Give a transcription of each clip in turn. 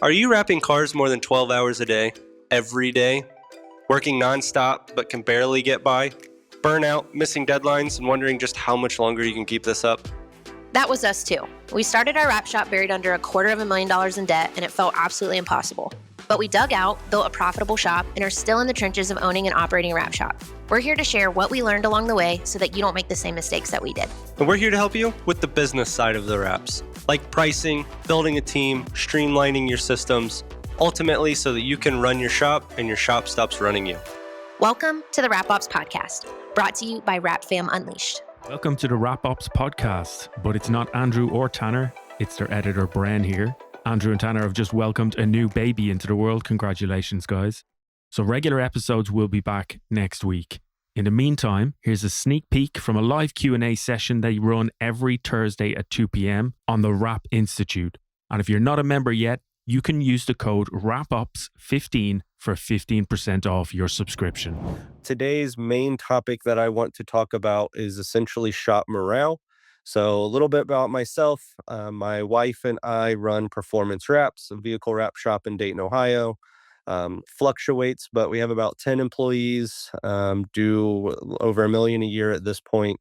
Are you wrapping cars more than 12 hours a day, every day? Working nonstop but can barely get by? Burnout, missing deadlines, and wondering just how much longer you can keep this up? That was us too. We started our wrap shop buried under $250,000 in debt, and it felt absolutely impossible. But we dug out, built a profitable shop, and are still in the trenches of owning and operating a wrap shop. We're here to share what we learned along the way so that you don't make the same mistakes that we did. And we're here to help you with the business side of the wraps, like pricing, building a team, streamlining your systems, ultimately so that you can run your shop and your shop stops running you. Welcome to the Wrap Ops Podcast, brought to you by Wrap Fam Unleashed. Welcome to the Wrap Ops Podcast, but it's not Andrew or Tanner, it's their editor Bren here. Andrew and Tanner have just welcomed a new baby into the world. Congratulations, guys. So regular episodes will be back next week. In the meantime, here's a sneak peek from a live Q&A session they run every Thursday at 2 p.m. on the Wrap Institute. And if you're not a member yet, you can use the code WRAPOPS15 for 15% off your subscription. Today's main topic that I want to talk about is essentially shop morale. So a little bit about myself. My wife and I run Performance Wraps, a vehicle wrap shop in Dayton, Ohio. Fluctuates, but we have about 10 employees, do over $1 million a year at this point.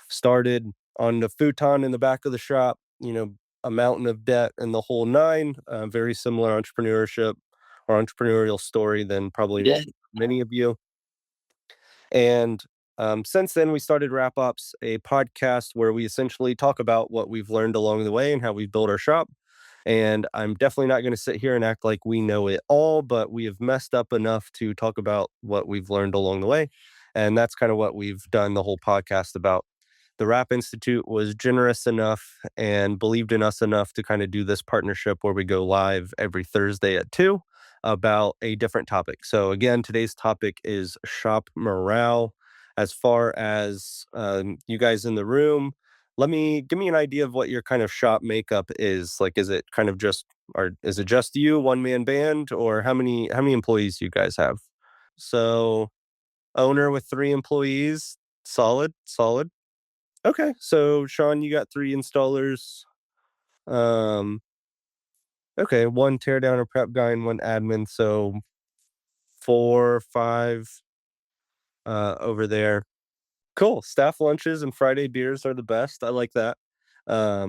Started on the futon in the back of the shop, a mountain of debt and the whole nine. Very similar entrepreneurship or entrepreneurial story than probably many of you. And since then, we started Wrap Ups, a podcast where we essentially talk about what we've learned along the way and how we've built our shop. And I'm definitely not going to sit here and act like we know it all, but we have messed up enough to talk about what we've learned along the way. And that's kind of what we've done the whole podcast about. The Wrap Institute was generous enough and believed in us enough to kind of do this partnership where we go live every Thursday at 2 about a different topic. So again, today's topic is shop morale. As far as you guys in the room, give me an idea of what your kind of shop makeup is. Like, is it kind of is it just you, one man band, or how many employees do you guys have? So owner with 3 employees, solid. Okay, so Sean, you got 3 installers. Okay, 1 teardown or prep guy and 1 admin, so 4, 5 over there. Cool. Staff lunches and Friday beers are the best. I like that.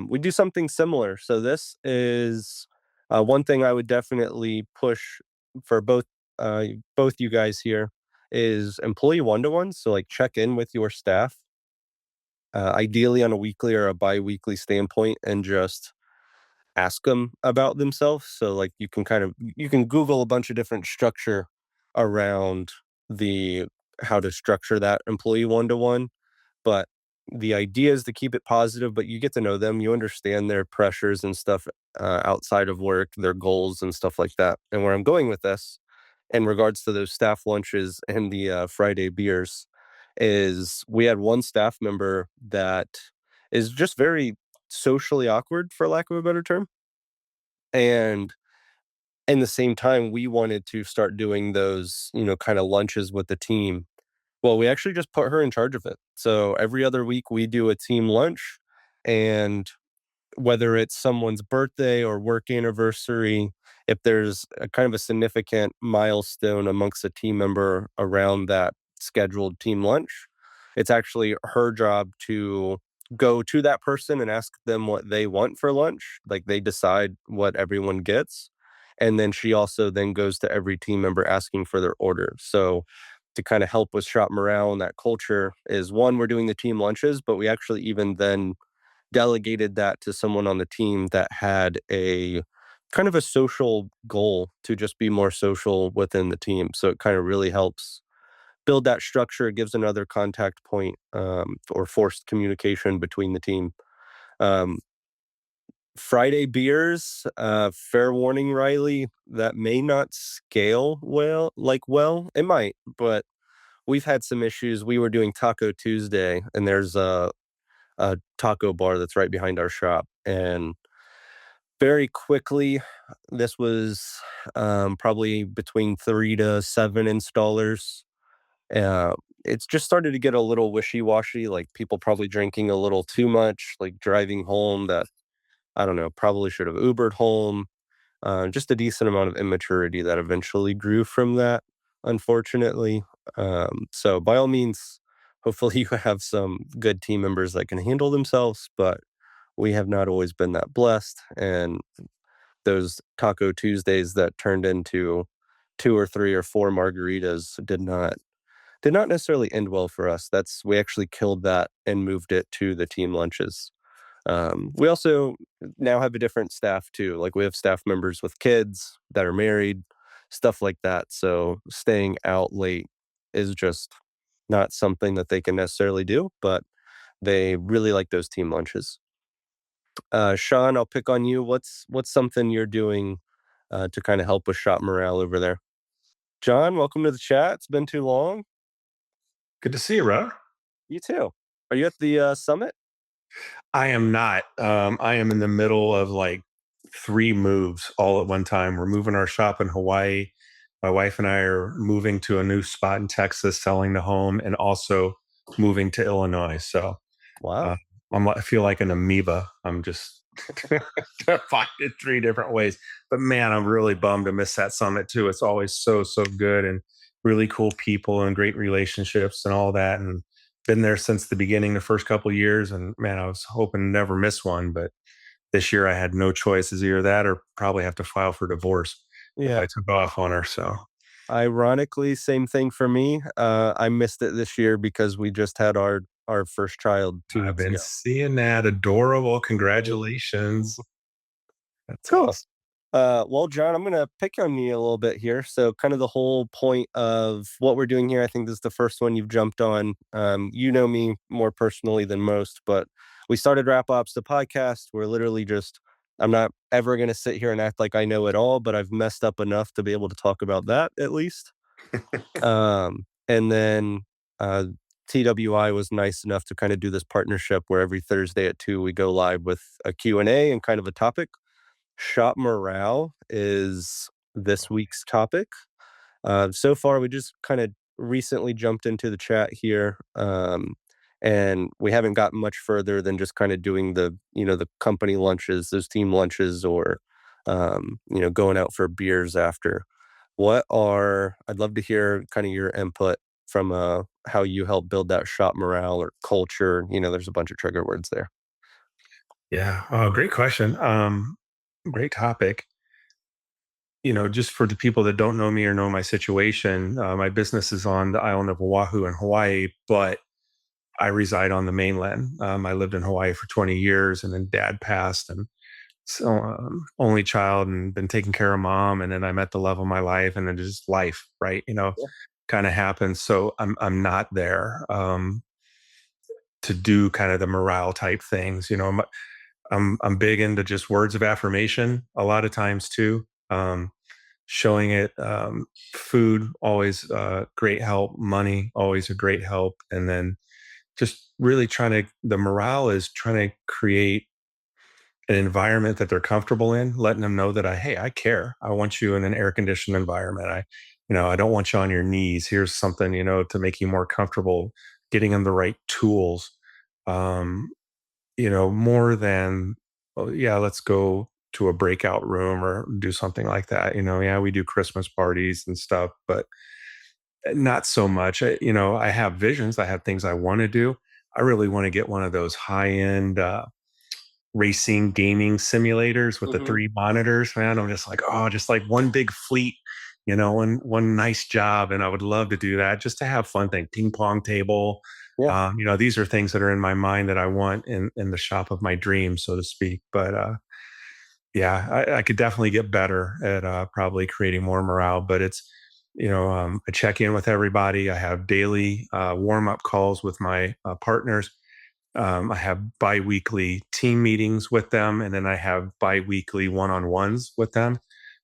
We do something similar. So this is one thing I would definitely push for both you guys here is employee one-to-ones. So like check in with your staff, ideally on a weekly or a bi-weekly standpoint, and just ask them about themselves. So like you can Google a bunch of different structure around the how to structure that employee one-to-one. But the idea is to keep it positive, but you get to know them. You understand their pressures and stuff outside of work, their goals and stuff like that. And where I'm going with this in regards to those staff lunches and the Friday beers is we had one staff member that is just very socially awkward, for lack of a better term. And in the same time, we wanted to start doing those, kind of lunches with the team. Well, we actually just put her in charge of it. So every other week we do a team lunch, and whether it's someone's birthday or work anniversary, if there's a kind of a significant milestone amongst a team member around that scheduled team lunch, it's actually her job to go to that person and ask them what they want for lunch. Like they decide what everyone gets. And then she also then goes to every team member asking for their order. So to kind of help with shop morale and that culture is one, we're doing the team lunches, but we actually even then delegated that to someone on the team that had a kind of a social goal to just be more social within the team. So it kind of really helps build that structure. It gives another contact point or forced communication between the team. Um, Friday beers, fair warning, Riley, that may not scale well. It might, but we've had some issues. We were doing Taco Tuesday, and there's a taco bar that's right behind our shop. And very quickly, this was probably between 3 to 7 installers. Uh, it's just started to get a little wishy-washy, like people probably drinking a little too much, like driving home that, I don't know, probably should have Ubered home. just a decent amount of immaturity that eventually grew from that, unfortunately. So by all means, hopefully you have some good team members that can handle themselves, but we have not always been that blessed. And those Taco Tuesdays that turned into 2 or 3 or 4 margaritas did not necessarily end well for us. We actually killed that and moved it to the team lunches. We also now have a different staff too. Like we have staff members with kids that are married, stuff like that. So staying out late is just not something that they can necessarily do, but they really like those team lunches. Sean, I'll pick on you. What's something you're doing to kind of help with shop morale over there? John, welcome to the chat. It's been too long. Good to see you, bro. You too. Are you at the summit? I am not. I am in the middle of like three moves all at one time. We're moving our shop in Hawaii. My wife and I are moving to a new spot in Texas, selling the home, and also moving to Illinois. So Wow. uh, I feel like an amoeba. I'm just defined in three different ways. But man, I'm really bummed to miss that summit too. It's always so good and really cool people and great relationships and all that. And been there since the beginning, the first couple of years. And man, I was hoping to never miss one. But this year I had no choices, either that or probably have to file for divorce if Yeah. I took off on her. So Ironically, same thing for me. I missed it this year because we just had our first child 2 I've weeks been ago. seeing that. Adorable. Yeah. Congratulations. That's Cool. awesome. Well, John, I'm gonna pick on you a little bit here. So, kind of the whole point of what we're doing here, I think this is the first one you've jumped on. You know me more personally than most, but we started Rap Ops, the podcast. We're literally just, I'm not ever gonna sit here and act like I know it all, but I've messed up enough to be able to talk about that at least. And then uh, TWI was nice enough to kind of do this partnership where every Thursday at 2 we go live with a Q&A and kind of a topic. Shop morale is this week's topic. So far, we just kind of recently jumped into the chat here, and we haven't gotten much further than just kind of doing the company lunches, those team lunches, or going out for beers after. I'd love to hear kind of your input from how you help build that shop morale or culture. There's a bunch of trigger words there. Yeah. Oh, great question. Great topic. Just for the people that don't know me or know my situation, my business is on the island of Oahu in Hawaii, but I reside on the mainland. I lived in Hawaii for 20 years, and then dad passed, and so only child, and been taking care of mom, and then I met the love of my life, and then just life, right? Yeah. Kind of happens. So I'm not there to do kind of the morale type things. I'm big into just words of affirmation a lot of times too. Showing it, food always great help, money always a great help, and then just really the morale is trying to create an environment that they're comfortable in, letting them know that hey, I care. I want you in an air conditioned environment. I don't want you on your knees. Here's something, to make you more comfortable, getting them the right tools. Um, more than, oh, yeah, let's go to a breakout room or do something like that. Yeah, we do Christmas parties and stuff, but not so much. I have visions, I have things I want to do. I really want to get one of those high end racing gaming simulators with the Mhm. three monitors, man. I'm just like, oh, just like one big fleet, one nice job. And I would love to do that just to have fun thing, ping pong table. Yeah. These are things that are in my mind that I want in the shop of my dreams, so to speak. But yeah, I could definitely get better at probably creating more morale. But it's, I check in with everybody. I have daily warm up calls with my partners. I have biweekly team meetings with them, and then I have biweekly one-on-ones with them.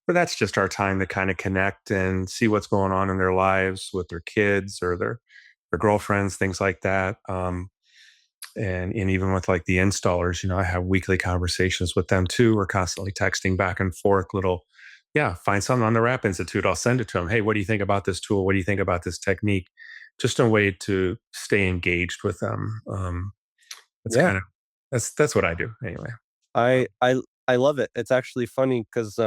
But that's just our time to kind of connect and see what's going on in their lives with their kids or their girlfriends, things like that. And even with like the installers, I have weekly conversations with them too. We're constantly texting back and forth. Yeah, find something on the Rap Institute. I'll send it to them. Hey, what do you think about this tool? What do you think about this technique? Just a way to stay engaged with them. It's Yeah. kind of that's what I do anyway. I Um, I I love it. It's actually funny because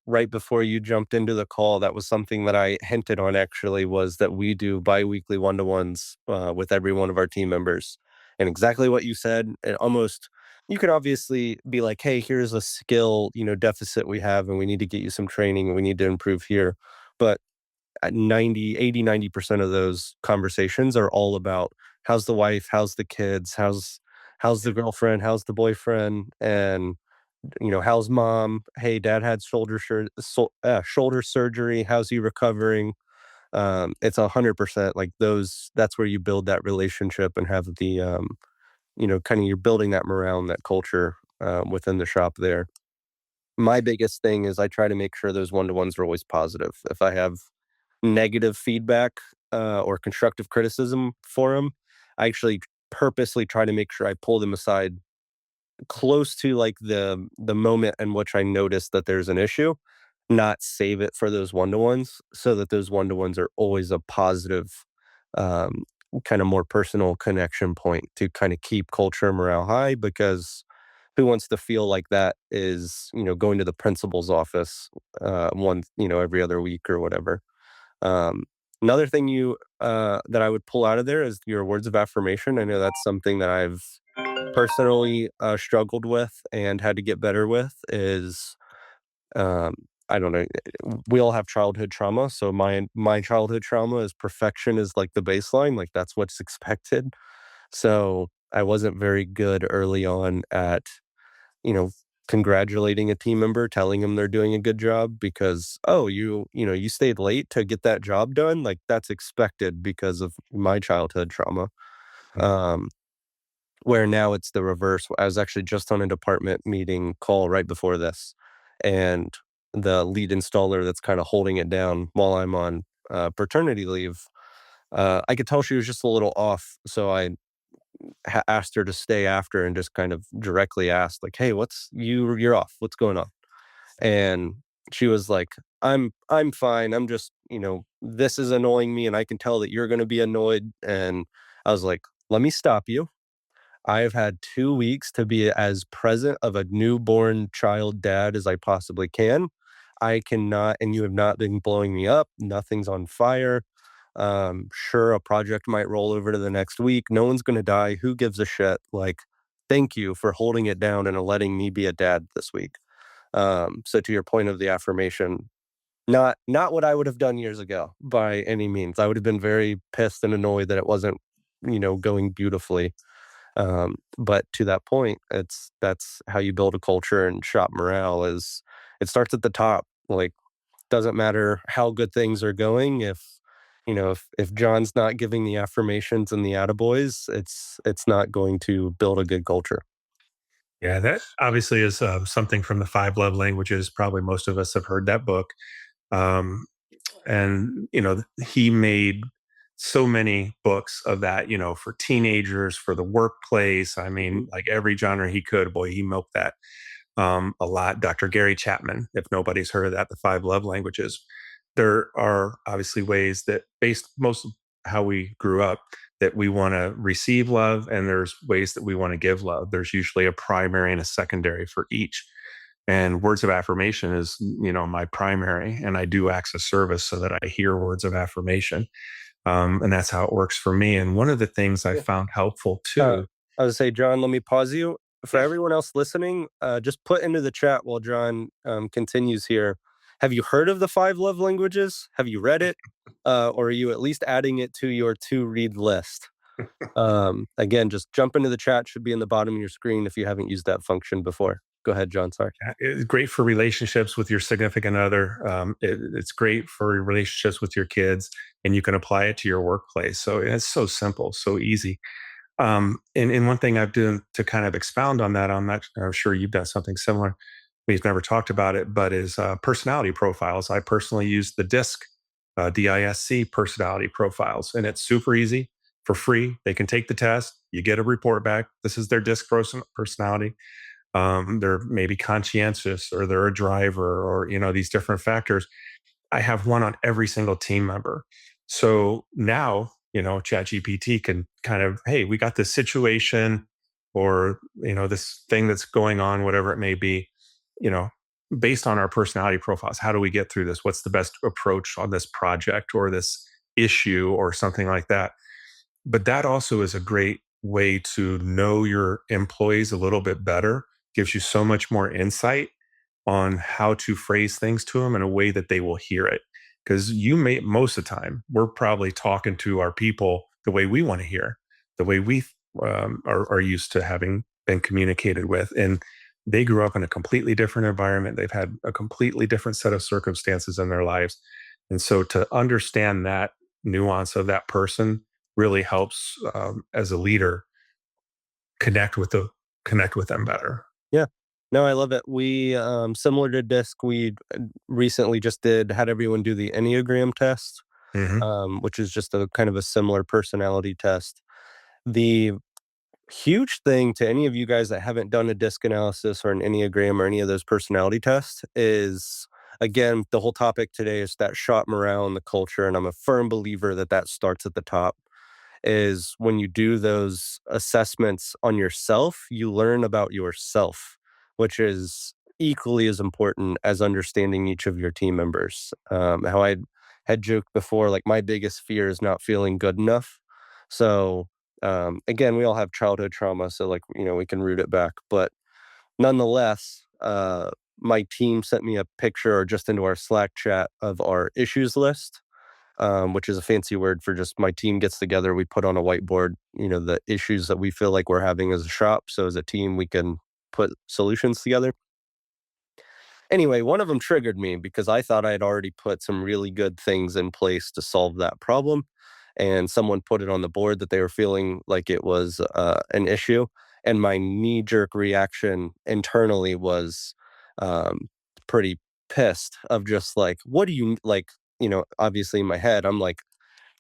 right before you jumped into the call, that was something that I hinted on actually was that we do biweekly one-to-ones with every one of our team members. And exactly what you said, it almost you could obviously be like, hey, here's a skill, deficit we have, and we need to get you some training, and we need to improve here. But at 90% of those conversations are all about how's the wife, how's the kids, how's the girlfriend, how's the boyfriend, and how's mom? Hey, dad had shoulder surgery. How's he recovering? It's 100% like those. That's where you build that relationship and have the kind of you're building that morale and that culture within the shop there. My biggest thing is I try to make sure those one-to-ones are always positive. If I have negative feedback or constructive criticism for them, I actually purposely try to make sure I pull them aside close to like the moment in which I notice that there's an issue, not save it for those one-to-ones so that those one-to-ones are always a positive, um, kind of more personal connection point to kind of keep culture and morale high because who wants to feel like that is, going to the principal's office, every other week or whatever. Um, Another thing that I would pull out of there is your words of affirmation. I know that's something that I've personally struggled with and had to get better with is um, I don't know. We all have childhood trauma, so my childhood trauma is perfection is like the baseline, like that's what's expected. So I wasn't very good early on at you know congratulating a team member, telling them they're doing a good job because oh you stayed late to get that job done, like that's expected because of my childhood trauma. Um, where now it's the reverse. I was actually just on a department meeting call right before this, and the lead installer that's kind of holding it down while I'm on paternity leave, I could tell she was just a little off. So I asked her to stay after and just kind of directly asked, like, "Hey, you're off? What's going on?" And she was like, I'm fine. I'm just this is annoying me, and I can tell that you're going to be annoyed." And I was like, "Let me stop you. I've had 2 weeks to be as present of a newborn child dad as I possibly can. I cannot and you have not been blowing me up. Nothing's on fire. Sure, a project might roll over to the next week. No one's gonna die. Who gives a shit? Like, thank you for holding it down and letting me be a dad this week." So to your point of the affirmation, not what I would have done years ago by any means. I would have been very pissed and annoyed that it wasn't, going beautifully. But to that point, that's how you build a culture and shop morale is it starts at the top. Like, doesn't matter how good things are going if John's not giving the affirmations and the attaboys, it's not going to build a good culture. Yeah, that obviously is something from the five love languages. Probably most of us have heard that book. Um, and he made so many books of that, for teenagers, for the workplace. I mean, like every genre he could. Boy, he milked that a lot. Dr. Gary Chapman, if nobody's heard of that, the five love languages. There are obviously ways that, based most of how we grew up, that we want to receive love, and there's ways that we want to give love. There's usually a primary and a secondary for each. And words of affirmation is, my primary, and I do acts of service so that I hear words of affirmation. And that's how it works for me. And one of the things I Yeah. found helpful Uh, too. I would say, John, let me pause you. For everyone else listening, just put into the chat while John continues here. Have you heard of the five love languages? Have you read it? Or are you at least adding it to your to read list? Again, just jump into the chat, should be in the bottom of your screen if you haven't used that function before. Go ahead, John. Sorry. It's great for relationships with your significant other. It's great for your relationships with your kids, and you can apply it to your workplace. So it's so simple, so easy. And one thing I've done to kind of expound on that, I'm sure you've done something similar. We've never talked about it, but is personality profiles. I personally use the DISC, DISC personality profiles, and it's super easy for free. They can take the test. You get a report back. This is their DISC personality. They're maybe conscientious, or they're a driver, or these different factors. I have one on every single team member. So now, ChatGPT can kind of, hey, we got this situation, or this thing that's going on, whatever it may be. you know, based on our personality profiles, how do we get through this? What's the best approach on this project or this issue or something like that? But that also is a great way to know your employees a little bit better, gives you so much more insight on how to phrase things to them in a way that they will hear it. Because you may, most of the time, we're probably talking to our people the way we want to hear, the way we are used to having been communicated with. And they grew up in a completely different environment. They've had a completely different set of circumstances in their lives. And so to understand that nuance of that person really helps as a leader connect with connect with them better. Yeah. No, I love it. We, similar to DISC, we recently just had everyone do the Enneagram test, Hmm. which is just a kind of a similar personality test. The huge thing to any of you guys that haven't done a DISC analysis or an Enneagram or any of those personality tests is, again, the whole topic today is that shot morale in the culture. And I'm a firm believer that that starts at the top. Is when you do those assessments on yourself, you learn about yourself, which is equally as important as understanding each of your team members. How I had joked before, like my biggest fear is not feeling good enough. So, again, we all have childhood trauma, so like, we can root it back. But nonetheless, my team sent me a picture or just into our Slack chat of our issues list, which is a fancy word for just my team gets together. We put on a whiteboard, the issues that we feel like we're having as a shop. So as a team, we can put solutions together. Anyway, one of them triggered me because I thought I had already put some really good things in place to solve that problem. And someone put it on the board that they were feeling like it was an issue. And my knee jerk reaction internally was um, pretty pissed of just like, what do you like? Obviously in my head, I'm like,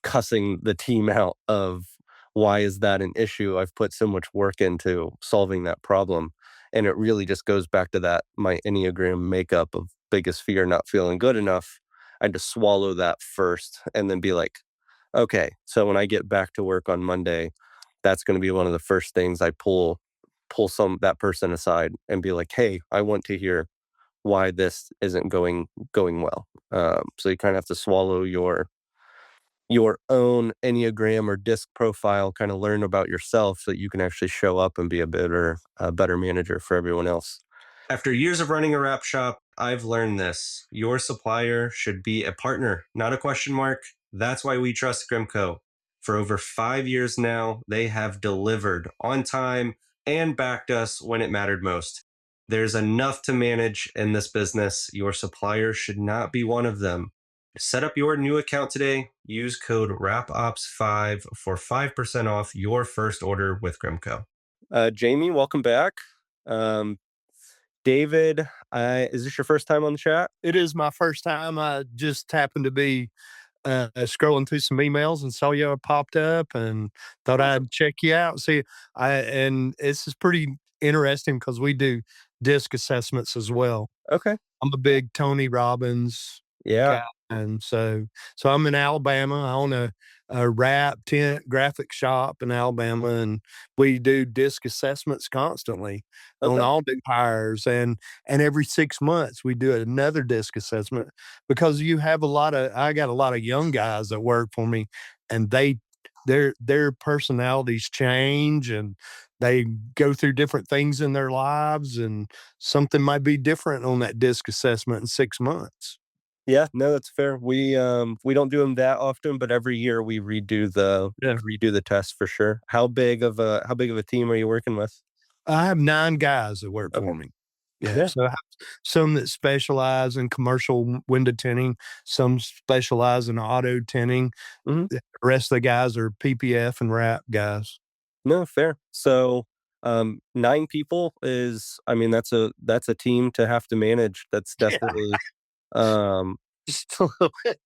cussing the team out of why is that an issue? I've put so much work into solving that problem. And it really just goes back to that my Enneagram makeup of biggest fear not feeling good enough. I had to swallow that first and then be like, okay, so when I get back to work on Monday, that's going to be one of the first things I pull that person aside and be like, hey, I want to hear why this isn't going well. So you kind of have to swallow your own Enneagram or disc profile, kind of learn about yourself so that you can actually show up and be a better manager for everyone else. After years of running a wrap shop, I've learned this. Your supplier should be a partner, not a question mark. That's why we trust Grimco. For over 5 years now, they have delivered on time and backed us when it mattered most. There's enough to manage in this business. Your supplier should not be one of them. Set up your new account today. Use code RAPOPS5 for 5% off your first order with Grimco. Jamie, welcome back. Um, David, is this your first time on the chat? It is my first time. I just happened to be scrolling through some emails and saw you popped up and thought Awesome. I'd check you out. See, and this is pretty interesting because we do disc assessments as well. Okay. I'm a big Tony Robbins Yeah. guy, and so I'm in Alabama. I own a wrap tent graphic shop in Alabama, and we do disc assessments constantly on Okay. all new hires, and every 6 months we do another disc assessment because I got a lot of young guys that work for me, and their personalities change and they go through different things in their lives, and something might be different on that disc assessment in 6 months. Yeah, no, that's fair. We don't do them that often, but every year we Yeah. redo the test for sure. How big of a team are you working with? I have 9 guys that work Okay. for me. Yeah, Yeah. so I have some that specialize in commercial window tinting, some specialize in auto tinting. Mhm. The rest of the guys are PPF and wrap guys. No, fair. So, 9 people I mean, that's a team to have to manage. That's Yeah, definitely, um just a little bit.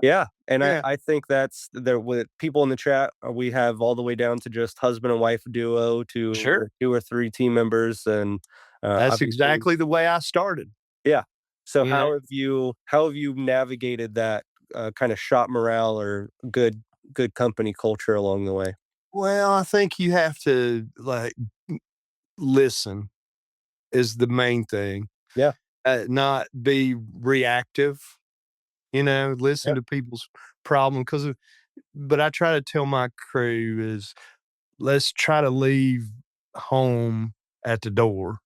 yeah, and I Yeah, I think that's there with people in the chat, we have all the way down to just husband and wife duo to sure. 2 or 3 team members and, That's obviously exactly the way I started, yeah. So you know? how have you navigated that, kinda shop morale or good company culture along the way? Well, I think you have to, like, listen is the main thing. Yeah. Not be reactive, listen Yeah. to people's problem. But I try to tell my crew is let's try to leave home at the door.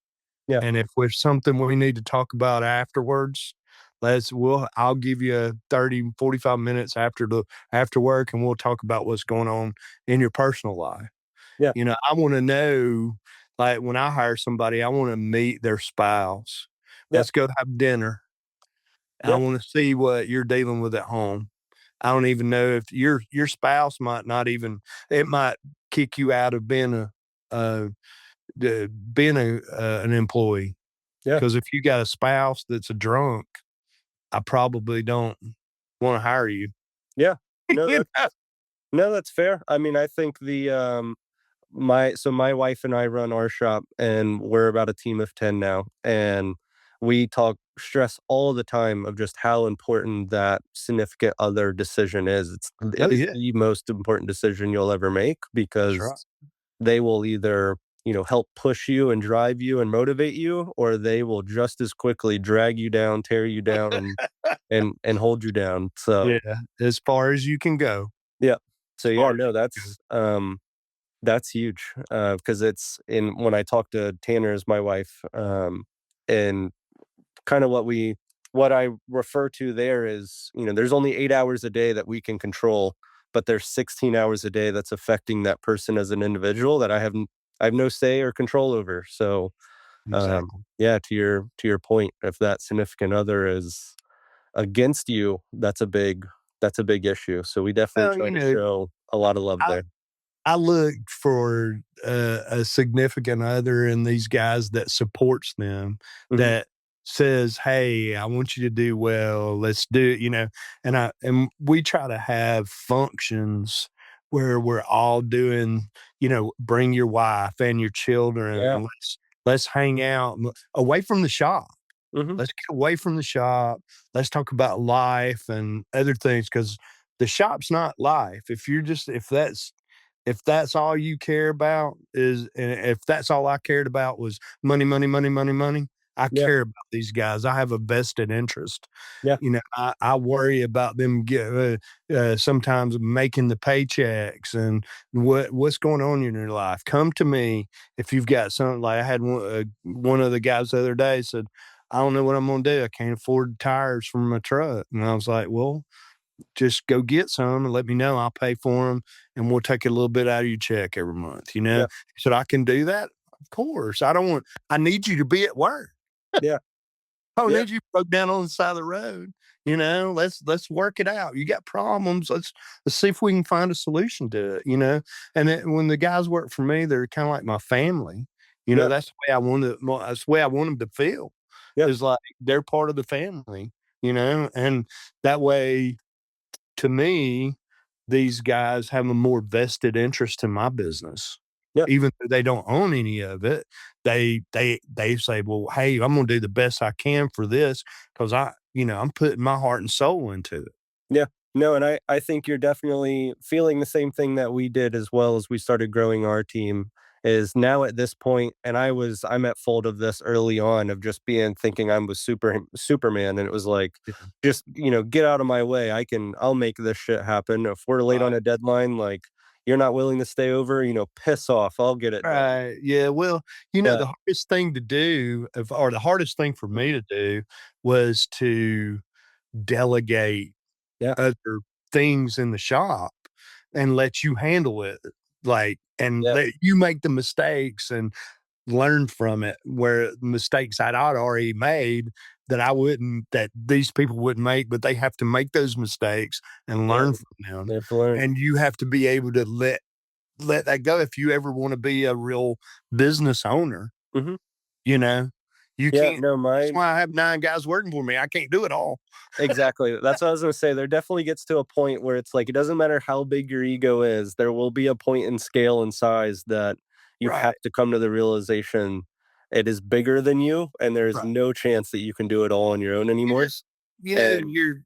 Yeah. And if there's something we need to talk about afterwards, I'll give you 30, 45 minutes after work and we'll talk about what's going on in your personal life. Yeah. I want to know, like when I hire somebody, I want to meet their spouse. Yeah. Let's go have dinner. I Yeah. want to see what you're dealing with at home. I don't even know if your spouse might not even it might kick you out of uh, being an employee. Yeah. Because if you got a spouse that's a drunk, I probably don't want to hire you. Yeah. No, You know? that's fair. I mean, I think my wife and I run our shop and we're about a team of 10 now, and we stress all the time of just how important that significant other decision is. It Oh is yeah, the most important decision you'll ever make that's because right. they will either, help push you and drive you and motivate you, or they will just as quickly drag you down, tear you down, and hold you down. So, Yeah, as far as you can go. yeah. So As far yeah, as no, you can go. that's huge, because it's in when I talk to Tanner as my wife, and kinda what I refer to there is, there's only 8 hours a day that we can control, but there's 16 hours a day that's affecting that person as an individual that I have no say or control over. So, Exactly. yeah, to your point, if that significant other is against you, that's a big issue. So we definitely Well, try to show a lot of love I there. I look for a significant other in these guys that supports them, Mhm. that says, "Hey, I want you to do well. Let's do it," and we try to have functions where we're all doing, bring your wife and your children Yeah. and let's hang out away from the shop. Mhm. Let's get away from the shop. Let's talk about life and other things because the shop's not life. If that's all you care about and if that's all I cared about was money, money, money, money, money, I Yeah. care about these guys. I have a vested interest. Yeah. I worry about them sometimes making the paychecks and what's going on in your life. Come to me if you've got something. Like I had one of the guys the other day said, "I don't know what I'm going to do. I can't afford tires for my truck," and I was like, "Well, just go get some and let me know. I'll pay for them, and we'll take a little bit out of your check every month." Yeah. He said, "I can do that." Of course. I need you to be at work. Yeah. I don't Yeah. need you broke down on the side of the road. Let's work it out. You got problems. Let's see if we can find a solution to it. And when the guys work for me, they're kind of like my family. Yeah. That's the way I want to. That's the way I want them to feel. Yeah. Is like they're part of the family. And that way to me, these guys have a more vested interest in my business. Yeah. Even though they don't own any of it, they say, "Well, hey, I'm gonna do the best I can for this because I'm putting my heart and soul into it." Yeah. No, and I think you're definitely feeling the same thing that we did as well as we started growing our team is now at this point, and I'm at fault of this early on of just thinking I was Superman, and it was like, Yeah. just, get out of my way. I'll make this shit happen. If we're late on Right. a deadline, like you're not willing to stay over, piss off. I'll get it done. Right. Yeah. Well, But the hardest thing to do, or the hardest thing for me to do, was to delegate yeah. other things in the shop and let you handle it, like, and Yeah. let you make the mistakes and learn from it, where mistakes I'd already made that these people wouldn't make, but they have to make those mistakes and Yeah. learn from them. They have to learn. And you have to be able to let that go if you ever wanna be a real business owner, Mhm. you know? You Yeah, can't no, that's my why I have 9 guys working for me. I can't do it all. Exactly. That's what I was gonna say. There definitely gets to a point where it's like it doesn't matter how big your ego is, there will be a point in scale and size that you have Right, to come to the realization it is bigger than you, and there's right. no chance that you can do it all on your own You anymore. just And you're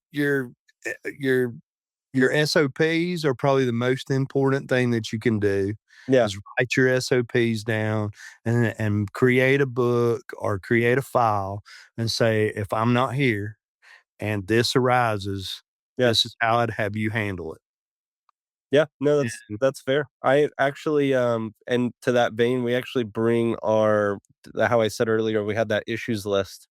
Your SOPs are probably the most important thing that you can do Yeah. is write your SOPs down and create a book or create a file and say, if I'm not here and this arises, this is Yes. how I'd have you handle it. Yeah, no, And that's fair. I actually, and to that vein, we actually bring our how I said earlier, we had that issues list.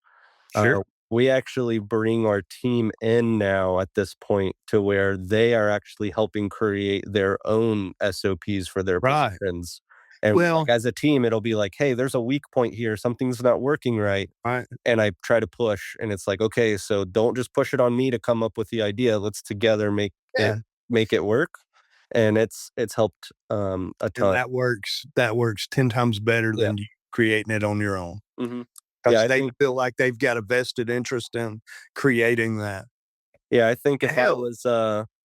Uh, sure. we actually bring our team in now at this point to where they are actually helping create their own SOPs for their Right. positions. And like Well, as a team, it'll be like, hey, there's a weak point here. Something's not working right. right. And I try to push, and it's like, okay, so don't just push it on me to come up with the idea. Let's together Yeah. make it work. And it's helped a And ton. that works 10 times better Yeah. than you creating it on your own Hmm. Yeah, because I they think feel like they've got a vested interest in creating that. Yeah, I think Hell,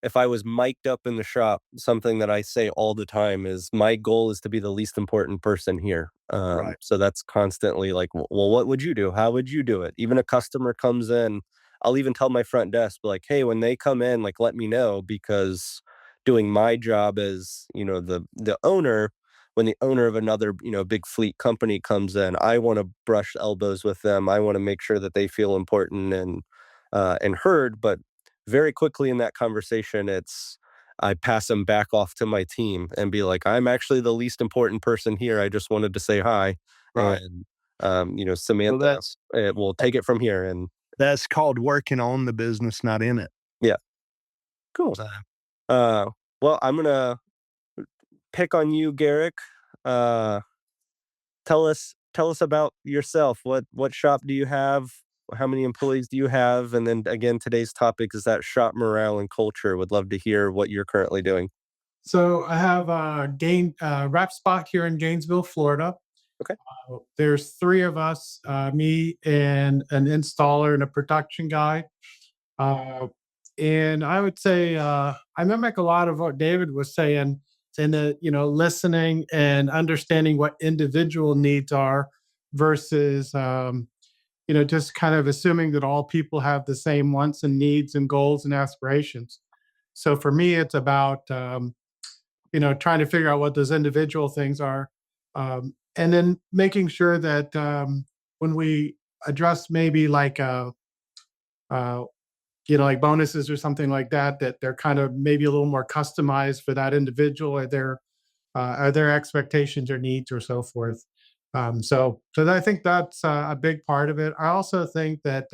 if I was mic'd up in the shop, something that I say all the time is my goal is to be the least important person here. right. So that's constantly like, well, what would you do? How would you do it? Even a customer comes in, I'll even tell my front desk, like, hey, when they come in, like, let me know because doing my job as, the owner, when the owner of another, big fleet company comes in, I want to brush elbows with them. I want to make sure that they feel important and heard, but very quickly in that conversation, I pass them back off to my team and be like, "I'm actually the least important person here. I just wanted to say hi." Right. And, Well, Samantha, will take it from here. And that's called working on the business, not in it. yeah, cool. So, Uh, well, I'm gonna pick on you, Garrick. Uh, tell us about yourself. What shop do you have? How many employees do you have? And then again, today's topic is that shop morale and culture. Would love to hear what you're currently doing. So I have a wrap spot here in Gainesville, Florida. Okay. There's three of us, me and an installer and a production guy. Uh, and I would say I mimic a lot of what David was saying in the listening and understanding what individual needs are versus just kind of assuming that all people have the same wants and needs and goals and aspirations. So for me, it's about trying to figure out what those individual things are, and then making sure that when we address maybe like uh, like bonuses or something like that, that they're kind of maybe a little more customized for that individual or their expectations or needs or so forth. So I think that's a big part of it. I also think that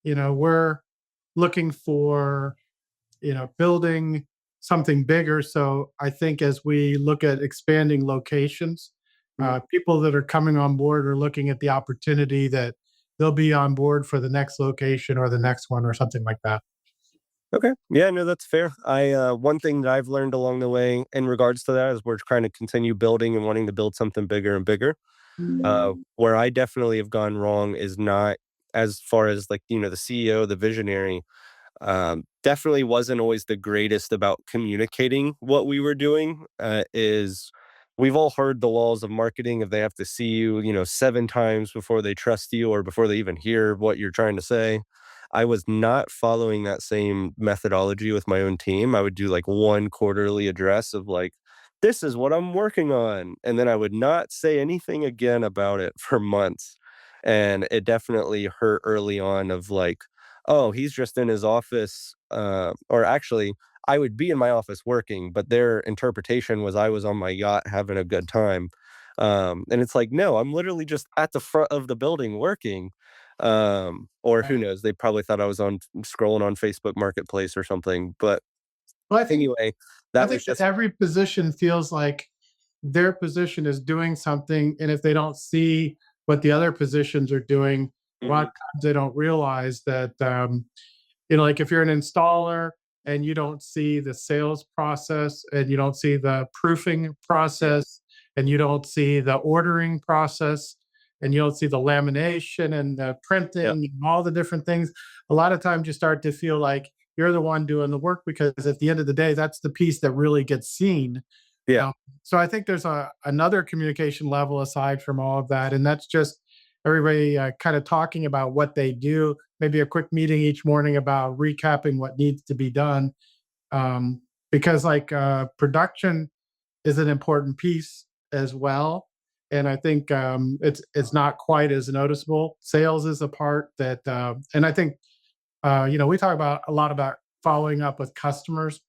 we're looking for building something bigger. So I think as we look at expanding locations, Mhm. people that are coming on board are looking at the opportunity that they'll be on board for the next location or the next one or something like that. Okay. Yeah, no, that's fair. One thing that I've learned along the way in regards to that is we're trying to continue building and wanting to build something bigger and bigger. Where I definitely have gone wrong is not as far as like, the CEO, the visionary. Definitely wasn't always the greatest about communicating what we were doing. Is we've all heard the laws of marketing. If they have to see you, 7 times before they trust you or before they even hear what you're trying to say. I was not following that same methodology with my own team. I would do like one quarterly address of like, this is what I'm working on. And then I would not say anything again about it for months. And it definitely hurt early on of like, oh, he's just in his office, or actually, I would be in my office working, but their interpretation was I was on my yacht having a good time. And it's like, no, I'm literally just at the front of the building working. Or who Right. knows? They probably thought I was on scrolling on Facebook Marketplace or something. But Well, anyway, I that was think that just every position feels like their position is doing something, and if they don't see what the other positions are doing, a lot of mhm, times they don't realize that like if you're an installer and you don't see the sales process and you don't see the proofing yeah, process and you don't see the ordering process and you don't see the lamination and the yeah, printing and all the different things, a lot of times you start to feel like you're the one doing the work because at the end of the day, that's the piece that really gets seen. yeah, um, so I think there's another communication level aside from all of that, and that's just everybody kind of talking about what they do. Maybe a quick meeting each morning about recapping what needs to be done, because like production is an important piece as well. And I think it's not quite as noticeable. Sales is a part that, and I think we talk about a lot about following up with customers,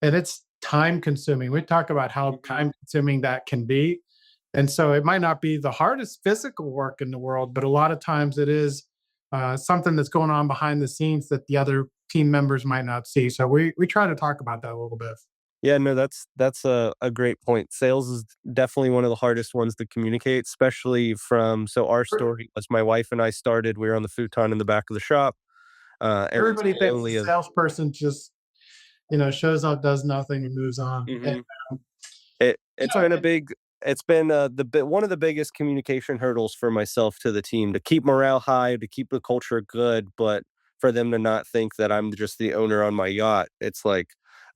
and it's time consuming. We talk about how time consuming that can be. And so it might not be the hardest physical work in the world, but a lot of times it is something that's going on behind the scenes that the other team members might not see. So we try to talk about that a little bit. Yeah, no, that's a great point. Sales is definitely one of the hardest ones to communicate, especially from so our story was my wife and I started, we were on the futon in the back of the shop, and then Everybody thinks the slowly as salesperson just shows up, does nothing, and moves on. And Mhm. It's yeah, been a big it's been, one of the biggest communication hurdles for myself to the team to keep morale high, to keep the culture good, but for them to not think that I'm just the owner on my yacht. It's like,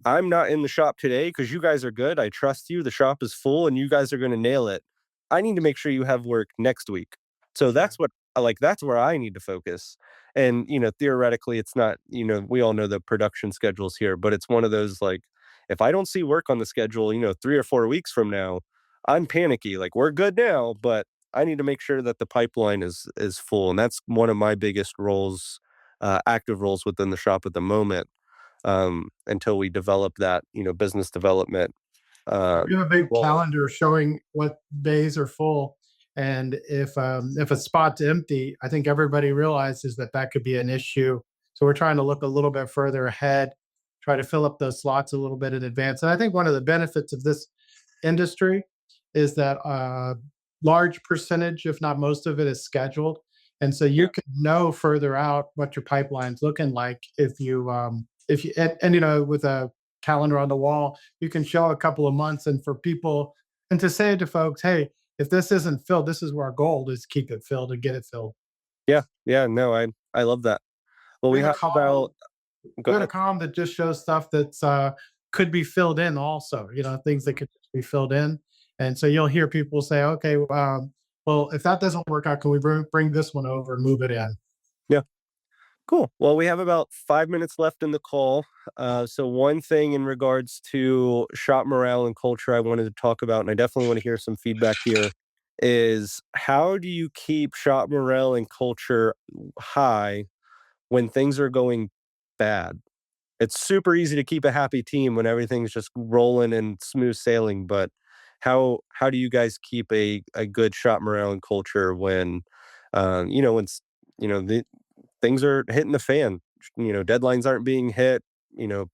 "I'm not in the shop today because you guys are good, I trust you, the shop is full, and you guys are gonna nail it. I need to make sure you have work next week." So sure. that's where I need to focus. And, theoretically, it's not we all know the production schedules here, but it's one of those, like, if I don't see work on the schedule, 3 or 4 weeks from now, I'm panicky. Like, we're good now, but I need to make sure that the pipeline is full, and that's one of my biggest roles, active roles within the shop at the moment, until we develop that, business development, uh, We have a big role. calendar showing what days are full, and if a spot's empty, I think everybody realizes that that could be an issue. So we're trying to look a little bit further ahead, try to fill up those slots a little bit in advance. And I think one of the benefits of this industry is that large percentage, if not most of it, is scheduled, and so you Yeah, can know further out what your pipeline's looking like if you and with a calendar on the wall you can show a couple of months and for people and to say to folks, hey, if this isn't filled, this is where our goal is, keep it filled and get it filled. yeah, yeah, no, I love that. Well, We we have a have about column, go we have a ahead. column that just shows stuff that's could be filled in also, things that could just be filled in. And so you'll hear people say, okay, well, if that doesn't work out, can we bring this one over and move it in? Yeah. Cool. Well, we have about 5 minutes left in the call. So one thing in regards to shop morale and culture I wanted to talk about, and I definitely want to hear some feedback here, is how do you keep shop morale and culture high when things are going bad? It's super easy to keep a happy team when everything's just rolling and smooth sailing, but how do you guys keep a good shop morale and culture when, when the things are hitting the fan, deadlines aren't being hit, you know,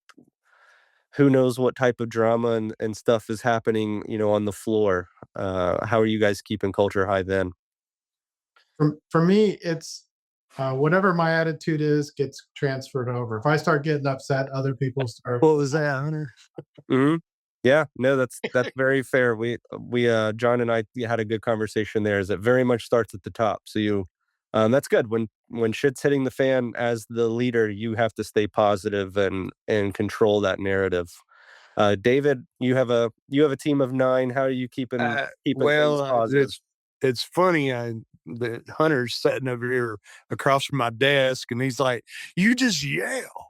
who knows what type of drama and stuff is happening, on the floor. How are you guys keeping culture high then? For me, it's whatever my attitude is gets transferred over. If I start getting upset, other people start. What was that, Hunter? Mhm. Yeah, no, that's very fair. John and I had a good conversation there. Is it very much starts at the top. So that's good. When shit's hitting the fan as the leader, you have to stay positive and control that narrative. David, you have a team of 9. How are you keeping things Well, positive? it's funny. The Hunter's sitting over here across from my desk, and he's like, "You just yell,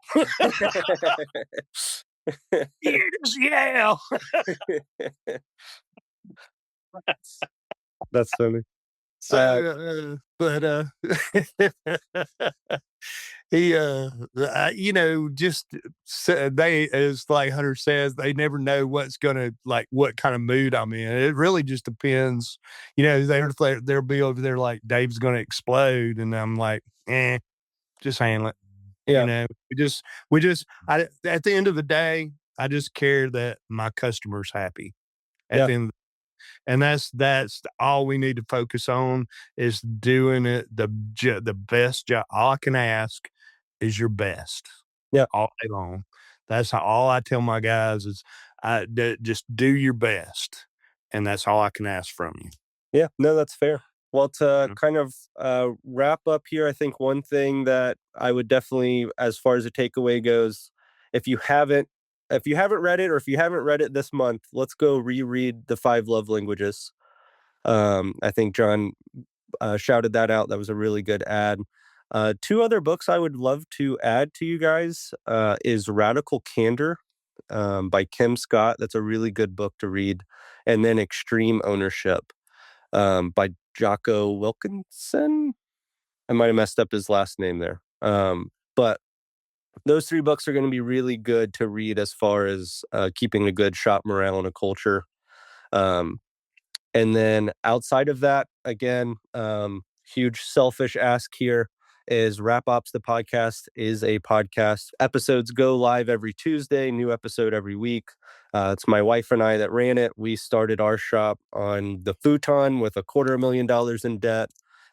you just yell." That's funny. Uh, So, but he, just said they, as like Hunter says, they never know what's gonna like what kind of mood I'm in. It really just depends. They'll be over there like Dave's gonna explode, and I'm like, just handle it. yeah, At the end of the day, I just care that my customer's happy. At yeah, the end and that's all we need to focus on is doing it the best job. All I can ask is your best yeah. all day long. That's all I tell my guys is just do your best, and that's all I can ask from you. Yeah, no, that's fair. Well, to Mm. kind of wrap up here, I think one thing that I would definitely, as far as a takeaway goes, if you haven't, if you haven't read it, or if you haven't read it this month, let's go reread the Five Love Languages. I think John shouted that out. That was a really good ad. Two other books I would love to add to you guys is Radical Candor. by Kim Scott. That's a really good book to read. And then Extreme Ownership by Jocko Wilkinson. I might have messed up his last name there. But those 3 books are going to be really good to read as far as keeping a good shop morale and a culture. Um, and then outside of that, again, huge selfish ask here is Wrap Ops the podcast is a podcast. Episodes go live every Tuesday, new episode every week. It's my wife and I that ran it. We started our shop on the futon with $250,000 in debt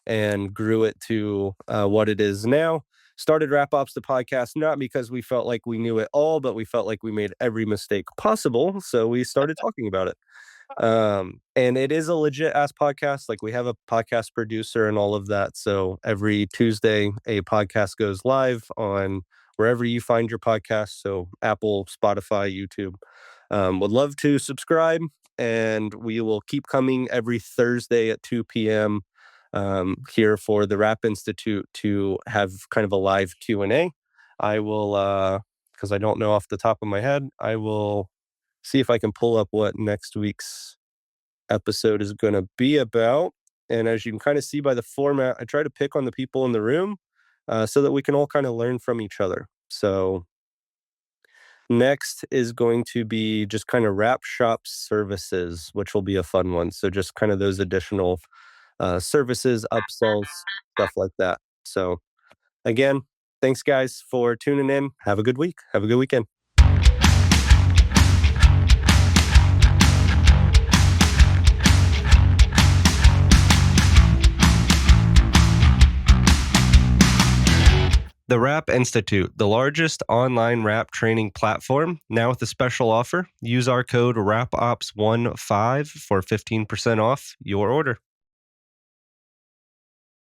and grew it to what it is now. Started Wrap Ops the podcast not because we felt like we knew it all, but we felt like we made every mistake possible. So we started talking about it. And it is a legit ass podcast. Like we have a podcast producer and all of that. So every Tuesday, a podcast goes live on wherever you find your podcast. So Apple, Spotify, YouTube. Would love to subscribe, and we will keep coming every Thursday at 2 p.m. Here for the Rap Institute to have kind of a live Q&A. I will, because I don't know off the top of my head, I will see if I can pull up what next week's episode is going to be about. And as you can kind of see by the format, I try to pick on the people in the room so that we can all kind of learn from each other. So next is going to be just kind of wrap shop services, which will be a fun one. So just kind of those additional services, upsells, stuff like that. So again, thanks guys for tuning in. Have a good week. Have a good weekend. The Rap Institute, the largest online rap training platform, now with a special offer. Use our code RAPOPS15 for 15% off your order.